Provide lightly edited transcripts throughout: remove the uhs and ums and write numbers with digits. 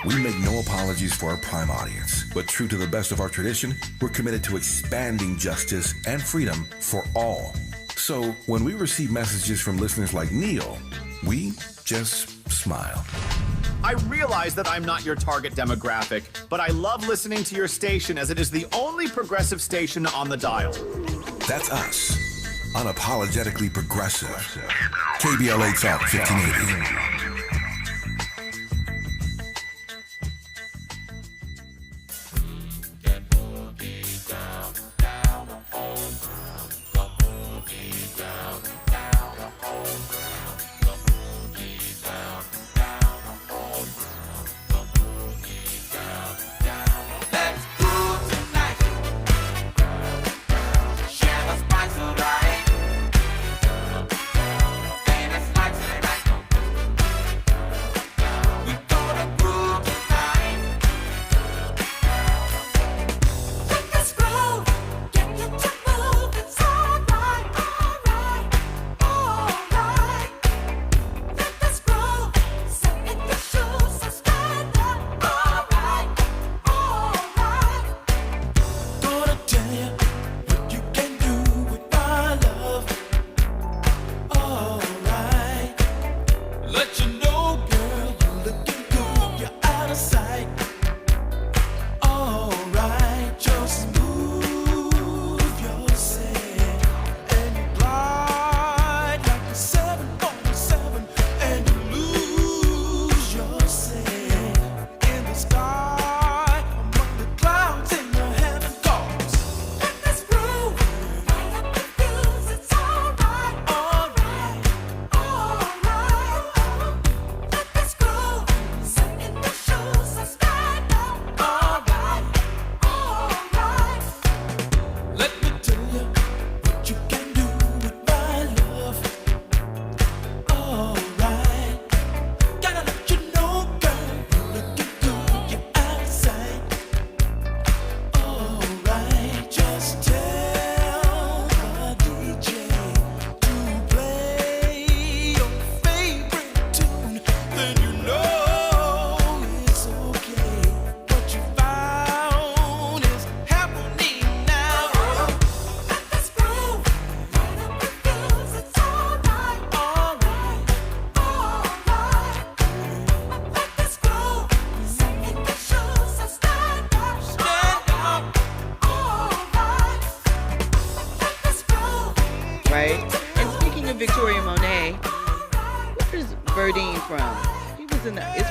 We make no apologies for our prime audience, but true to the best of our tradition, we're committed to expanding justice and freedom for all. So when we receive messages from listeners like Neil, we just smile. I realize that I'm not your target demographic, but I love listening to your station as it is the only progressive station on the dial. That's us. Unapologetically progressive. KBLA Talk 1580.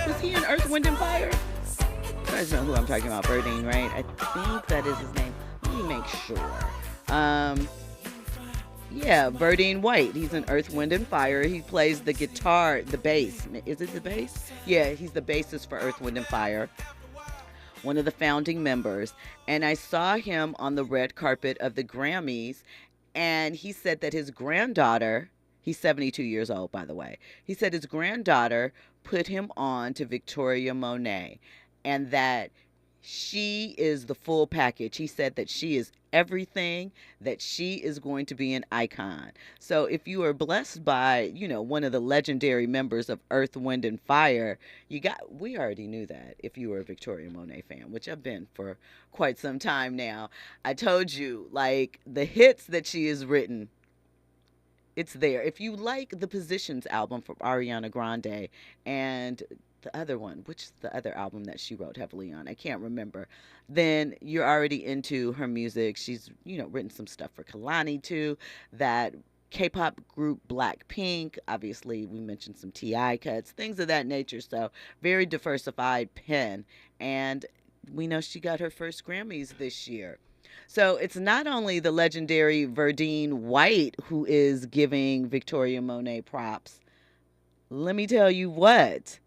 Was he in Earth, Wind, and Fire? You guys know who I'm talking about, Birdine, right? I think that is his name. Let me make sure. Yeah, Birdine White. He's in Earth, Wind, and Fire. He plays the guitar, the bass. Is it the bass? Yeah, he's the bassist for Earth, Wind, and Fire. One of the founding members. And I saw him on the red carpet of the Grammys, and he said that his granddaughter, he's 72 years old, by the way. He said his granddaughter put him on to Victoria Monet, and that she is the full package. He said that she is everything, that she is going to be an icon. So if you are blessed by, one of the legendary members of Earth, Wind, and Fire, we already knew that if you were a Victoria Monet fan, which I've been for quite some time now. I told you, the hits that she has written, it's there. If you like the Positions album from Ariana Grande and the other one, which is the other album that she wrote heavily on, I can't remember, then you're already into her music. She's, written some stuff for Kalani too, that K-pop group Blackpink. Obviously, we mentioned some T.I. cuts, things of that nature. So very diversified pen. And we know she got her first Grammys this year. So it's not only the legendary Birdine White who is giving Victoria Monet props. Let me tell you what.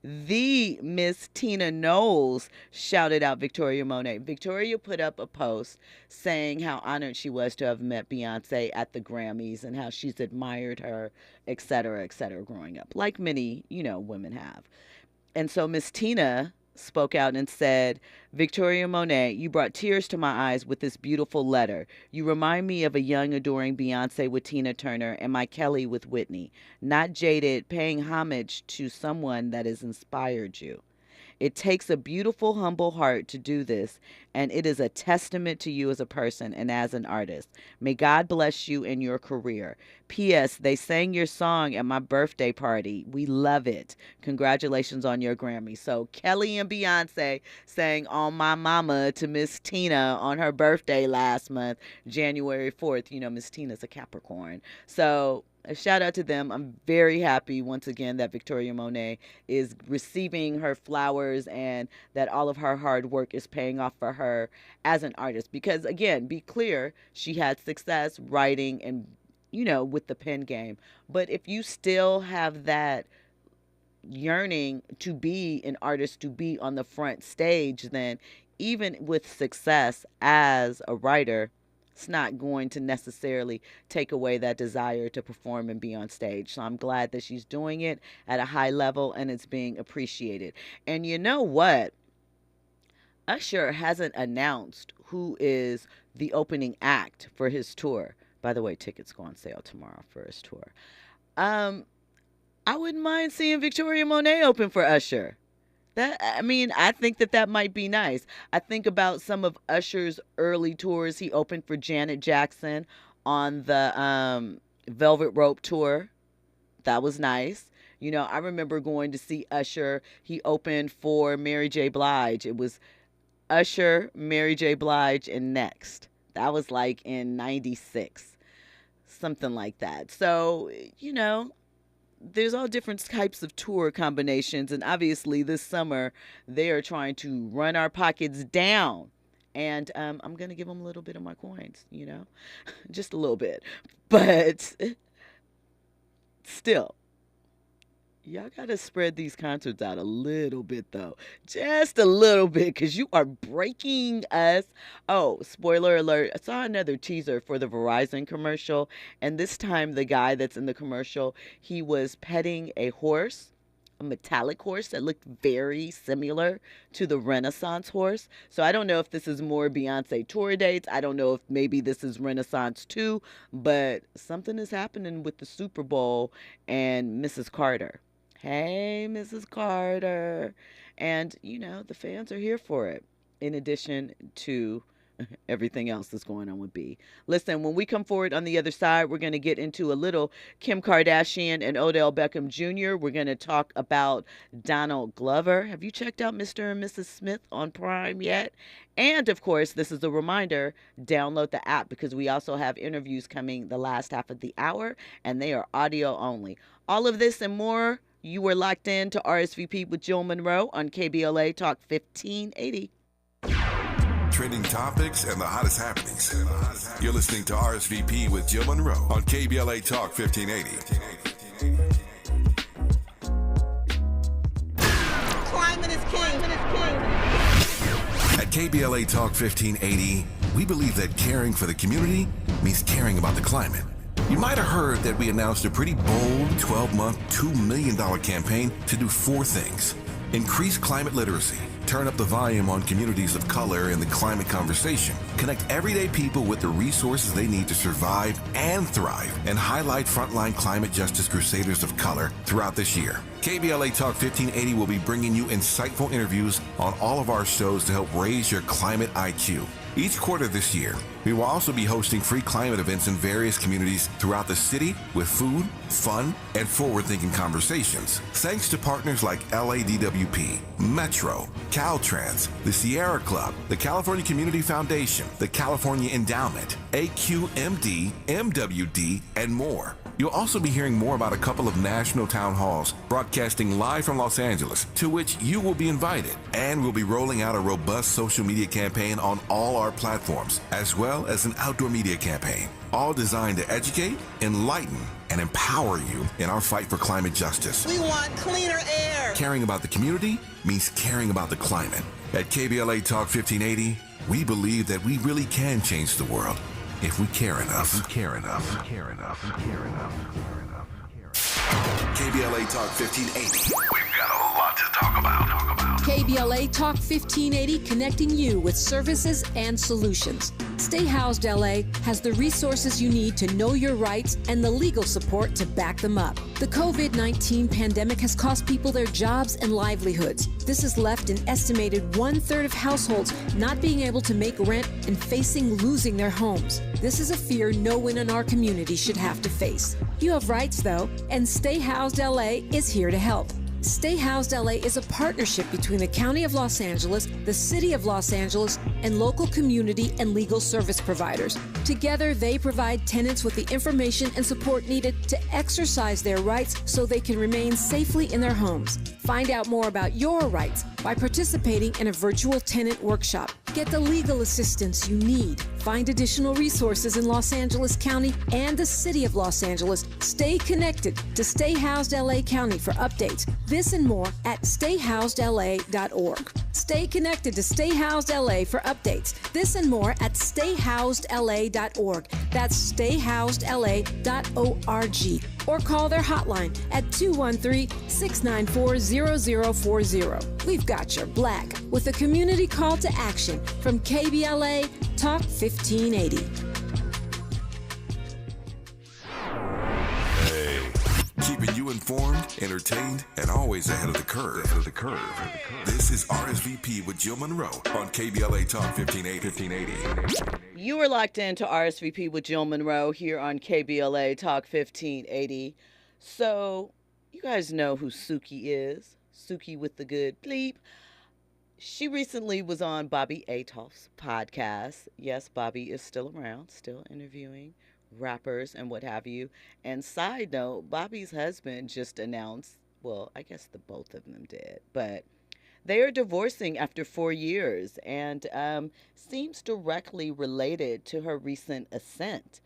The Miss Tina Knowles shouted out Victoria Monet. Victoria put up a post saying how honored she was to have met Beyonce at the Grammys and how she's admired her, et cetera, growing up, like many, women have. And so Miss Tina spoke out and said, Victoria Monet, you brought tears to my eyes with this beautiful letter. You remind me of a young, adoring Beyonce with Tina Turner and my Kelly with Whitney. Not jaded, paying homage to someone that has inspired you. It takes a beautiful, humble heart to do this, and it is a testament to you as a person and as an artist. May God bless you in your career. P.S. They sang your song at my birthday party. We love it. Congratulations on your Grammy. So Kelly and Beyonce sang On My Mama to Miss Tina on her birthday last month, January 4th. You know, Miss Tina's a Capricorn. So a shout out to them. I'm very happy once again that Victoria Monet is receiving her flowers and that all of her hard work is paying off for her as an artist. Because again, be clear, she had success writing and, you know, with the pen game. But if you still have that yearning to be an artist, to be on the front stage, then even with success as a writer, it's not going to necessarily take away that desire to perform and be on stage. So I'm glad that she's doing it at a high level and it's being appreciated. And you know what? Usher hasn't announced who is the opening act for his tour. By the way, tickets go on sale tomorrow for his tour. I wouldn't mind seeing Victoria Monet open for Usher. I think that might be nice. I think about some of Usher's early tours. He opened for Janet Jackson on the Velvet Rope tour. That was nice. You know, I remember going to see Usher. He opened for Mary J. Blige. It was Usher, Mary J. Blige, and Next. That was like in 96. Something like that. So, you know, there's all different types of tour combinations, and obviously this summer they are trying to run our pockets down, and I'm gonna give them a little bit of my coins, you know, just a little bit, but still, y'all gotta spread these concerts out a little bit though, just a little bit, because you are breaking us. Oh, spoiler alert, I saw another teaser for the Verizon commercial, and this time the guy that's in the commercial, he was petting a horse, a metallic horse that looked very similar to the Renaissance horse. So I don't know if this is more Beyonce tour dates, I don't know if maybe this is Renaissance too, but something is happening with the Super Bowl and Mrs. Carter. Hey, Mrs. Carter. And, you know, the fans are here for it, in addition to everything else that's going on with B. Listen, when we come forward on the other side, we're going to get into a little Kim Kardashian and Odell Beckham Jr. We're going to talk about Donald Glover. Have you checked out Mr. and Mrs. Smith on Prime yet? And, of course, this is a reminder, download the app, because we also have interviews coming the last half of the hour, and they are audio only. All of this and more. You were locked in to RSVP with Jill Munroe on KBLA Talk 1580. Trending topics and the hottest happenings. You're listening to RSVP with Jill Munroe on KBLA Talk 1580. Climate is king. At KBLA Talk 1580, we believe that caring for the community means caring about the climate. You might have heard that we announced a pretty bold 12-month, $2 million campaign to do 4 things. Increase climate literacy, turn up the volume on communities of color in the climate conversation, connect everyday people with the resources they need to survive and thrive, and highlight frontline climate justice crusaders of color throughout this year. KBLA Talk 1580 will be bringing you insightful interviews on all of our shows to help raise your climate IQ. Each quarter this year, we will also be hosting free climate events in various communities throughout the city with food, fun, and forward-thinking conversations. Thanks to partners like LADWP, Metro, Caltrans, the Sierra Club, the California Community Foundation, the California Endowment, AQMD, MWD, and more. You'll also be hearing more about a couple of national town halls broadcasting live from Los Angeles, to which you will be invited. And we'll be rolling out a robust social media campaign on all our platforms, as well as an outdoor media campaign, all designed to educate, enlighten, and empower you in our fight for climate justice. We want cleaner air. Caring about the community means caring about the climate. At KBLA Talk 1580, we believe that we really can change the world if we care enough. KBLA Talk 1580. We've got a lot to talk about. KBLA Talk 1580, connecting you with services and solutions. Stay Housed LA has the resources you need to know your rights and the legal support to back them up. The COVID-19 pandemic has cost people their jobs and livelihoods. This has left an estimated 1/3 of households not being able to make rent and facing losing their homes. This is a fear no one in our community should have to face. You have rights, though, and Stay Housed LA is here to help. Stay Housed LA is a partnership between the County of Los Angeles, the City of Los Angeles, and local community and legal service providers. Together, they provide tenants with the information and support needed to exercise their rights so they can remain safely in their homes. Find out more about your rights by participating in a virtual tenant workshop. Get the legal assistance you need. Find additional resources in Los Angeles County and the City of Los Angeles. Stay connected to Stay Housed LA County for updates. This and more at stayhousedla.org. Stay connected to Stay Housed LA for updates. This and more at stayhousedla.org. That's stayhousedla.org. Or call their hotline at 213-694-0040. We've got your black with a community call to action from KBLA Talk 1580. Keeping you informed, entertained, and always ahead of the curve. This is RSVP with Jill Munroe on KBLA Talk 1580. You are locked into RSVP with Jill Munroe here on KBLA Talk 1580. So, you guys know who Suki is. Suki with the good bleep. She recently was on Bobby Atoff's podcast. Yes, Bobby is still around, still interviewing rappers and what have you. And side note, Bobby's husband just announced, well, I guess the both of them did, but they are divorcing after 4 years, and seems directly related to her recent ascent.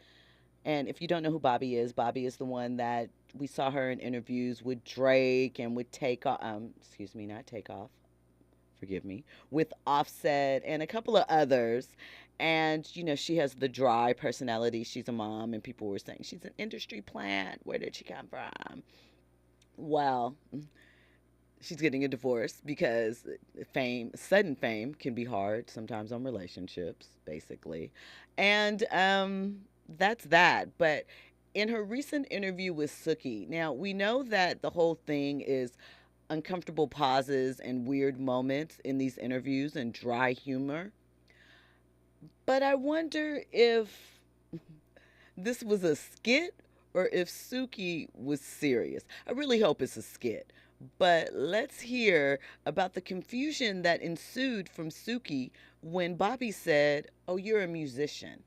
And if you don't know who Bobby is the one that we saw her in interviews with Drake and with with Offset and a couple of others. And, you know, she has the dry personality. She's a mom, and people were saying she's an industry plant. Where did she come from? Well, she's getting a divorce because sudden fame can be hard sometimes on relationships, basically. And that's that. But in her recent interview with Suki, now we know that the whole thing is uncomfortable pauses and weird moments in these interviews and dry humor. But I wonder if this was a skit or if Suki was serious. I really hope it's a skit. But let's hear about the confusion that ensued from Suki when Bobby said, "Oh, you're a musician."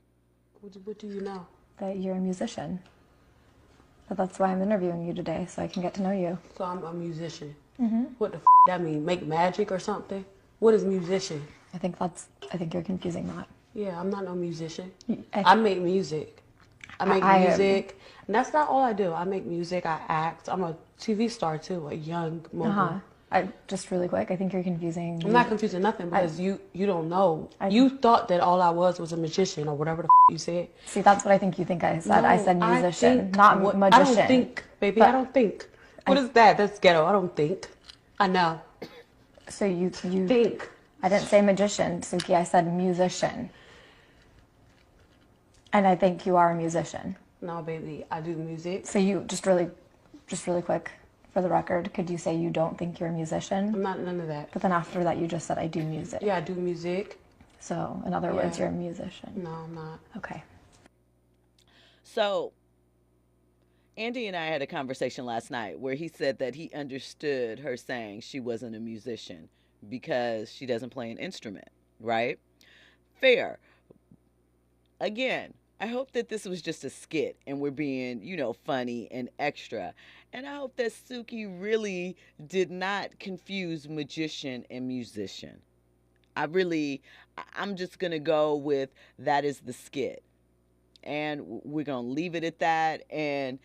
What do you know? That you're a musician. But that's why I'm interviewing you today, so I can get to know you. So I'm a musician. Mm-hmm. What the that mean? Make magic or something? What is musician? I think you're confusing that. Yeah, I'm not no musician. I make music. I make music. And that's not all I do. I make music, I act. I'm a TV star too, a young mogul. Just really quick, I think you're confusing. I'm not confusing nothing because you don't know. You thought that all I was a magician or whatever the you said. See, that's what I think you think I said. No, I said musician, not magician. I don't think, baby. I don't think. What is that? That's ghetto. I don't think. I know. So you think. I didn't say magician, Suki. I said musician. And I think you are a musician. No, baby. I do music. So you just really quick, for the record, could you say you don't think you're a musician? I'm not none of that. But then after that, you just said I do music. Yeah, I do music. So in other words, you're a musician. No, I'm not. Okay. So Andy and I had a conversation last night where he said that he understood her saying she wasn't a musician because she doesn't play an instrument, right? Fair. Again, I hope that this was just a skit and we're being, funny and extra. And I hope that Suki really did not confuse magician and musician. I'm just going to go with that is the skit. And we're going to leave it at that, and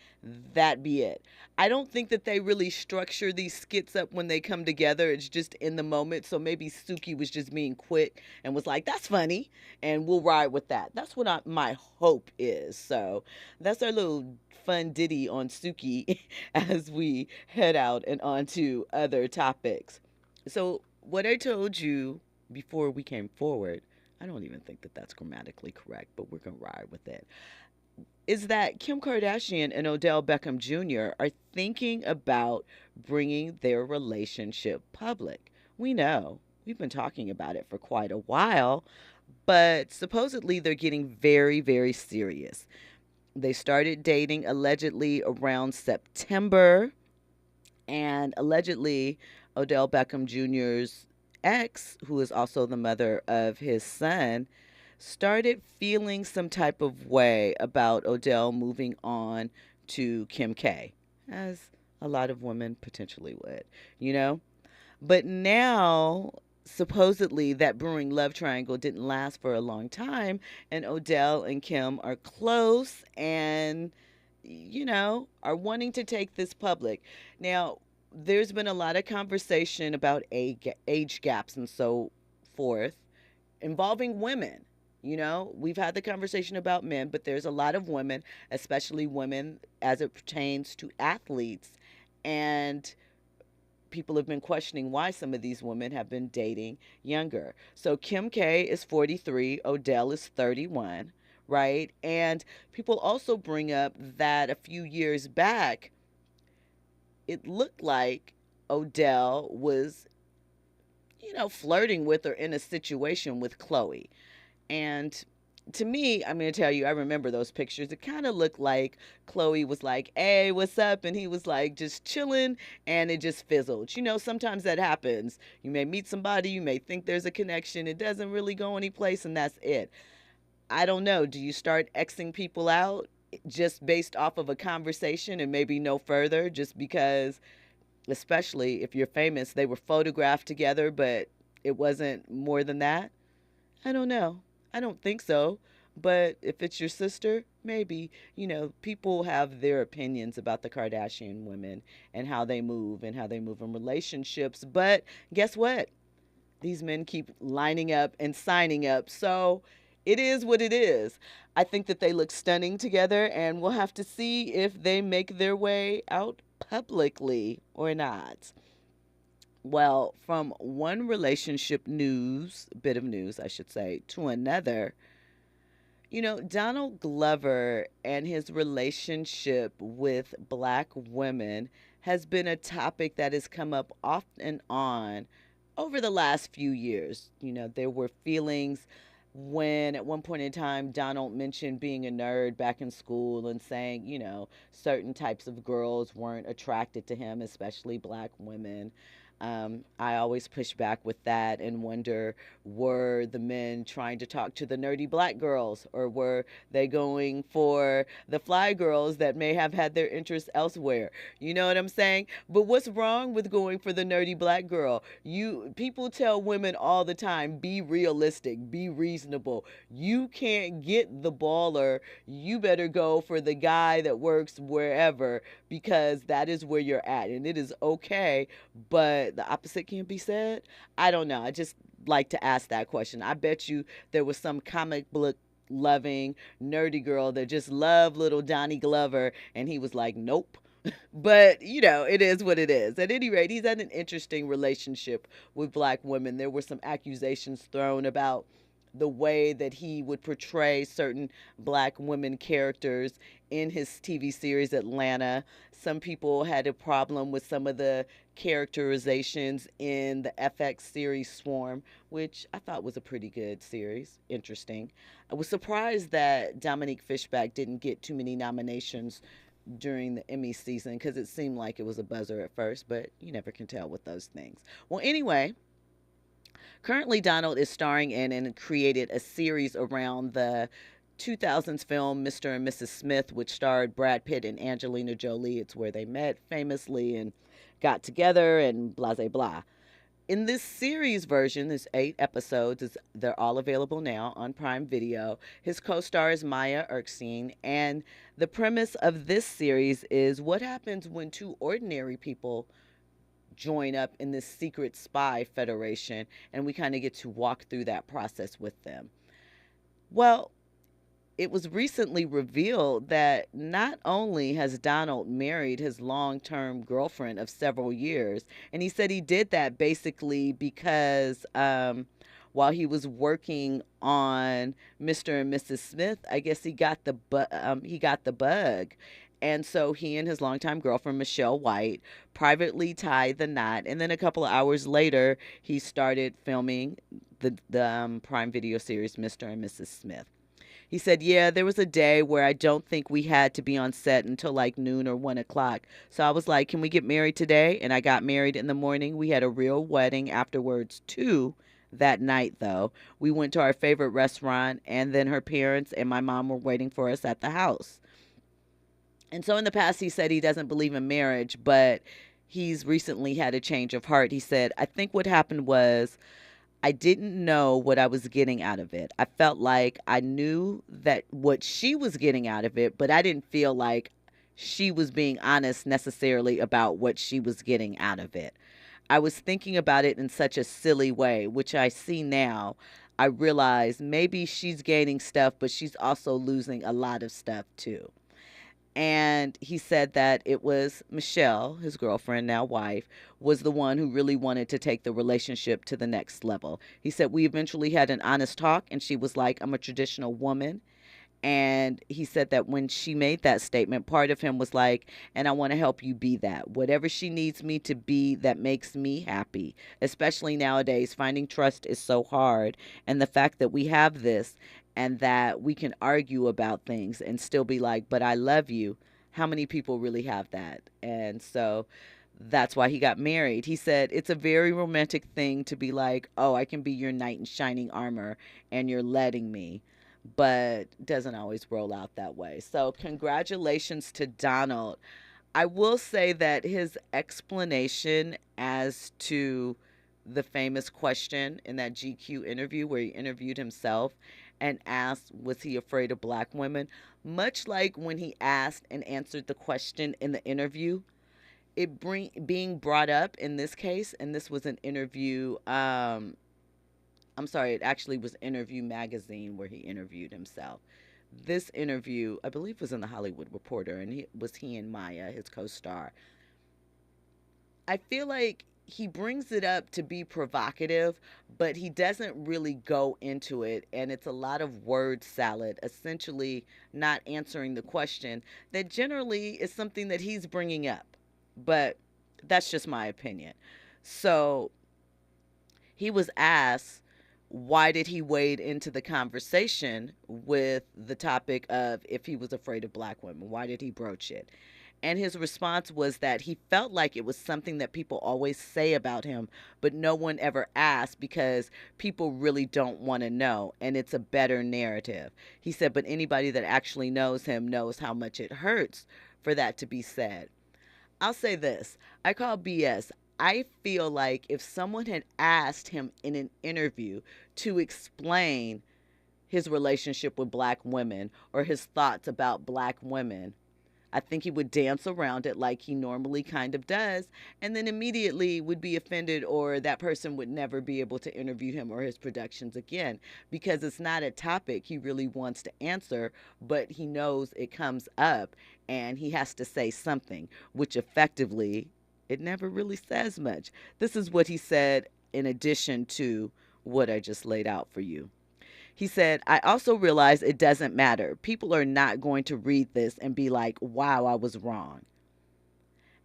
that be it. I don't think that they really structure these skits up when they come together. It's just in the moment. So maybe Suki was just being quick and was like, that's funny, and we'll ride with that. That's what my hope is. So that's our little fun ditty on Suki as we head out and on to other topics. So what I told you before we came forward, I don't even think that that's grammatically correct, but we're going to ride with it, is that Kim Kardashian and Odell Beckham Jr. are thinking about bringing their relationship public. We know. We've been talking about it for quite a while, but supposedly they're getting very, very serious. They started dating allegedly around September, and allegedly Odell Beckham Jr.'s ex, who is also the mother of his son, started feeling some type of way about Odell moving on to Kim K, as a lot of women potentially would, you know? But now, supposedly, that brewing love triangle didn't last for a long time, and Odell and Kim are close and, are wanting to take this public. Now, there's been a lot of conversation about age gaps and so forth involving women. We've had the conversation about men, but there's a lot of women, especially women as it pertains to athletes. And people have been questioning why some of these women have been dating younger. So Kim K is 43, Odell is 31, right? And people also bring up that a few years back, it looked like Odell was, flirting with or in a situation with Chloe. And to me, I'm going to tell you, I remember those pictures. It kind of looked like Chloe was like, hey, what's up? And he was like just chilling, and it just fizzled. Sometimes that happens. You may meet somebody, you may think there's a connection. It doesn't really go anyplace, and that's it. I don't know. Do you start Xing people out just based off of a conversation and maybe no further, just because, especially if you're famous, they were photographed together, but it wasn't more than that? I don't know. I don't think so. But if it's your sister, maybe. People have their opinions about the Kardashian women and how they move in relationships. But guess what? These men keep lining up and signing up. So it is what it is. I think that they look stunning together, and we'll have to see if they make their way out publicly or not. Well, from one relationship bit of news, I should say, to another, Donald Glover and his relationship with Black women has been a topic that has come up off and on over the last few years. There were feelings when at one point in time Donald mentioned being a nerd back in school and saying, certain types of girls weren't attracted to him, especially Black women. I always push back with that and wonder, were the men trying to talk to the nerdy Black girls, or were they going for the fly girls that may have had their interests elsewhere? You know what I'm saying? But what's wrong with going for the nerdy Black girl? People tell women all the time, be realistic, be reasonable. You can't get the baller. You better go for the guy that works wherever, because that is where you're at, and it is okay. But the opposite can be said. I don't know. I just like to ask that question. I bet you there was some comic book loving nerdy girl that just loved little Donnie Glover, and he was like, nope. But, it is what it is. At any rate, he's had an interesting relationship with Black women. There were some accusations thrown about the way that he would portray certain Black women characters in his TV series Atlanta. Some people had a problem with some of the characterizations in the FX series Swarm, which I thought was a pretty good series. Interesting. I was surprised that Dominique Fishback didn't get too many nominations during the Emmy season, because it seemed like it was a buzzer at first, but you never can tell with those things. Well, anyway, currently Donald is starring in and created a series around the 2000s film Mr. and Mrs. Smith, which starred Brad Pitt and Angelina Jolie. It's where they met famously and got together and blah, blah, blah. In this series version, there's 8 episodes. They're all available now on Prime Video. His co-star is Maya Erskine, and the premise of this series is what happens when 2 ordinary people join up in this secret spy federation, and we kind of get to walk through that process with them. Well, it was recently revealed that not only has Donald married his long-term girlfriend of several years, and he said he did that basically because while he was working on Mr. and Mrs. Smith. I guess he got the bug. And so he and his longtime girlfriend, Michelle White, privately tied the knot. And then a couple of hours later, he started filming the Prime Video series, Mr. and Mrs. Smith. He said, yeah, there was a day where I don't think we had to be on set until like noon or 1 o'clock. So I was like, can we get married today? And I got married in the morning. We had a real wedding afterwards, too. That night, though, we went to our favorite restaurant, and then her parents and my mom were waiting for us at the house. And so in the past, he said he doesn't believe in marriage, but he's recently had a change of heart. He said, I think what happened was I didn't know what I was getting out of it. I felt like I knew that what she was getting out of it, but I didn't feel like she was being honest necessarily about what she was getting out of it. I was thinking about it in such a silly way, which I see now. I realize maybe she's gaining stuff, but she's also losing a lot of stuff too. And he said that it was Michelle, his girlfriend, now wife, was the one who really wanted to take the relationship to the next level. He said we eventually had an honest talk, and she was like, I'm a traditional woman. And he said that when she made that statement, part of him was like, and I want to help you be that. Whatever she needs me to be that makes me happy. Especially nowadays, finding trust is so hard. And the fact that we have this and that we can argue about things and still be like, but I love you. How many people really have that? And so that's why he got married. He said it's a very romantic thing to be like, oh, I can be your knight in shining armor and you're letting me. But doesn't always roll out that way. So congratulations to Donald. I will say that his explanation as to the famous question in that GQ interview where he interviewed himself and asked, was he afraid of black women? Much like when he asked and answered the question in the interview, being brought up in this case, and this was an interview, it actually was Interview Magazine where he interviewed himself. This interview, I believe, was in the Hollywood Reporter, and he and Maya, his co-star. I feel like he brings it up to be provocative, but he doesn't really go into it, and it's a lot of word salad, essentially not answering the question that generally is something that he's bringing up. But that's just my opinion. So he was asked, why did he wade into the conversation with the topic of if he was afraid of black women? Why did he broach it? And his response was that he felt like it was something that people always say about him, but no one ever asked because people really don't want to know, and it's a better narrative. He said, but anybody that actually knows him knows how much it hurts for that to be said. I'll say this. I call BS. I feel like if someone had asked him in an interview to explain his relationship with black women or his thoughts about black women, I think he would dance around it like he normally kind of does, and then immediately would be offended, or that person would never be able to interview him or his productions again, because it's not a topic he really wants to answer, but he knows it comes up and he has to say something, which effectively it never really says much. This is what he said in addition to what I just laid out for you. He said, I also realize it doesn't matter. People are not going to read this and be like, wow, I was wrong.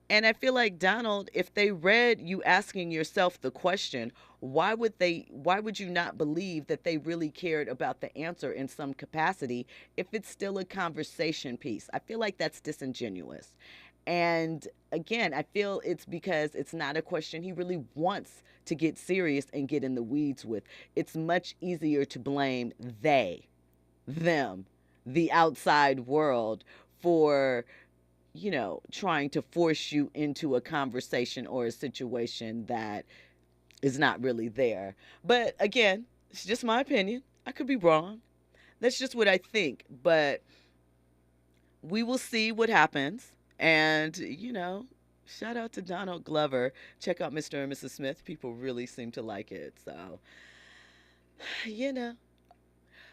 And I feel like, Donald, if they read you asking yourself the question, why would you not believe that they really cared about the answer in some capacity if it's still a conversation piece? I feel like that's disingenuous. And again, I feel it's because it's not a question he really wants to get serious and get in the weeds with. It's much easier to blame them, the outside world, for, trying to force you into a conversation or a situation that is not really there. But again, it's just my opinion. I could be wrong. That's just what I think. But we will see what happens. And, shout out to Donald Glover. Check out Mr. and Mrs. Smith. People really seem to like it. So,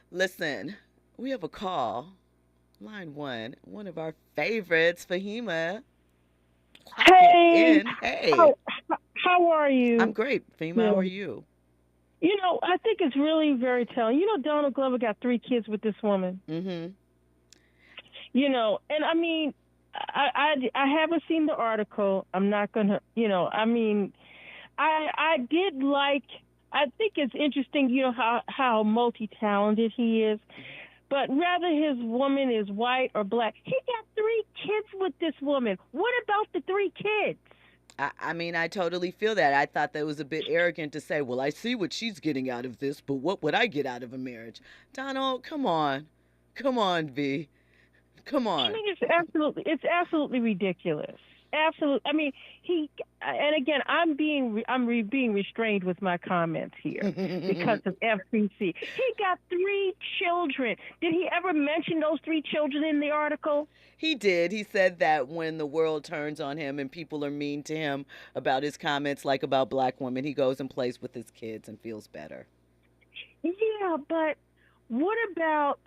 listen, we have a call. Line one of our favorites, Fahima. Hey. Hey. How are you? I'm great. Fahima, how are you? I think it's really very telling. Donald Glover got 3 kids with this woman. Mm-hmm. And I mean, I haven't seen the article. I'm not gonna, I did like. I think it's interesting, how multi-talented he is. But rather his woman is white or black, he got 3 kids with this woman. What about the 3 kids? I mean, I totally feel that. I thought that was a bit arrogant to say, well, I see what she's getting out of this, but what would I get out of a marriage? Donald, come on. Come on, V. Come on. I mean, it's absolutely ridiculous. Absolutely. I mean, and again, I'm being restrained with my comments here because of FCC. He got 3 children. Did he ever mention those 3 children in the article? He did. He said that when the world turns on him and people are mean to him about his comments, like about black women, he goes and plays with his kids and feels better. Yeah, but what about?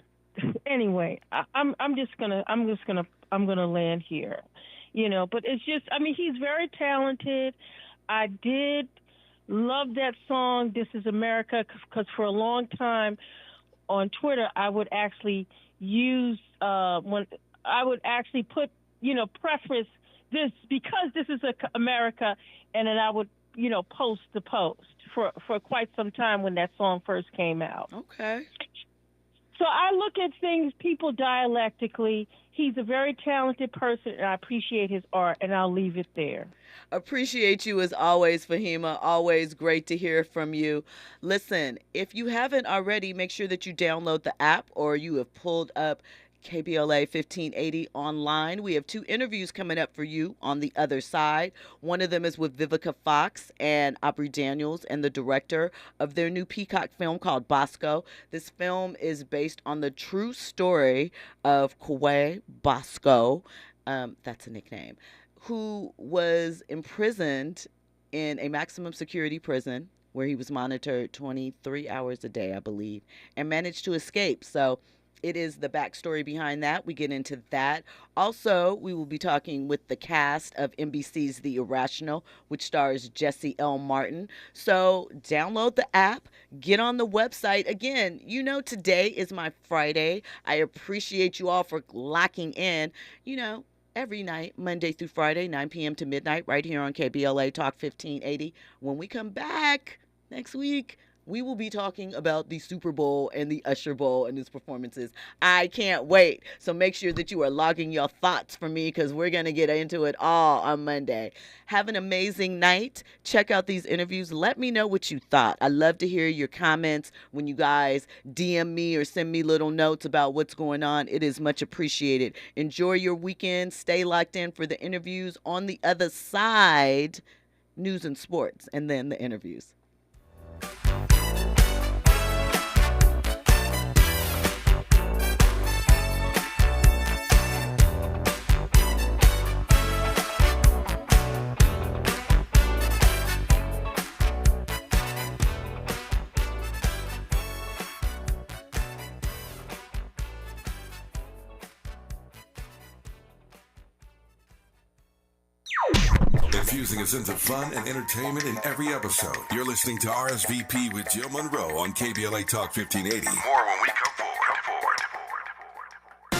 Anyway, I'm gonna land here. But it's just, I mean, he's very talented. I did love that song, This Is America, because for a long time on Twitter, I would actually put, preface this, because this is America, and then I would, post the post for quite some time when that song first came out. Okay. So I look at things, people dialectically. He's a very talented person, and I appreciate his art, and I'll leave it there. Appreciate you as always, Fahima. Always great to hear from you. Listen, if you haven't already, make sure that you download the app or you have pulled up KBLA 1580 online. We have 2 interviews coming up for you on the other side. One of them is with Vivica Fox and Aubrey Daniels and the director of their new Peacock film called Bosco. This film is based on the true story of Kwe Bosco, that's a nickname, who was imprisoned in a maximum security prison where he was monitored 23 hours a day, I believe, and managed to escape. So it is the backstory behind that. We get into that. Also, we will be talking with the cast of NBC's The Irrational, which stars Jesse L. Martin. So download the app, get on the website. Again, today is my Friday. I appreciate you all for locking in, every night, Monday through Friday, 9 p.m. to midnight, right here on KBLA Talk 1580. When we come back next week, we will be talking about the Super Bowl and the Usher Bowl and its performances. I can't wait. So make sure that you are logging your thoughts for me, because we're going to get into it all on Monday. Have an amazing night. Check out these interviews. Let me know what you thought. I love to hear your comments when you guys DM me or send me little notes about what's going on. It is much appreciated. Enjoy your weekend. Stay locked in for the interviews. On the other side, news and sports, and then the interviews. Infusing a sense of fun and entertainment in every episode. You're listening to RSVP with Jill Munroe on KBLA Talk 1580. More when we come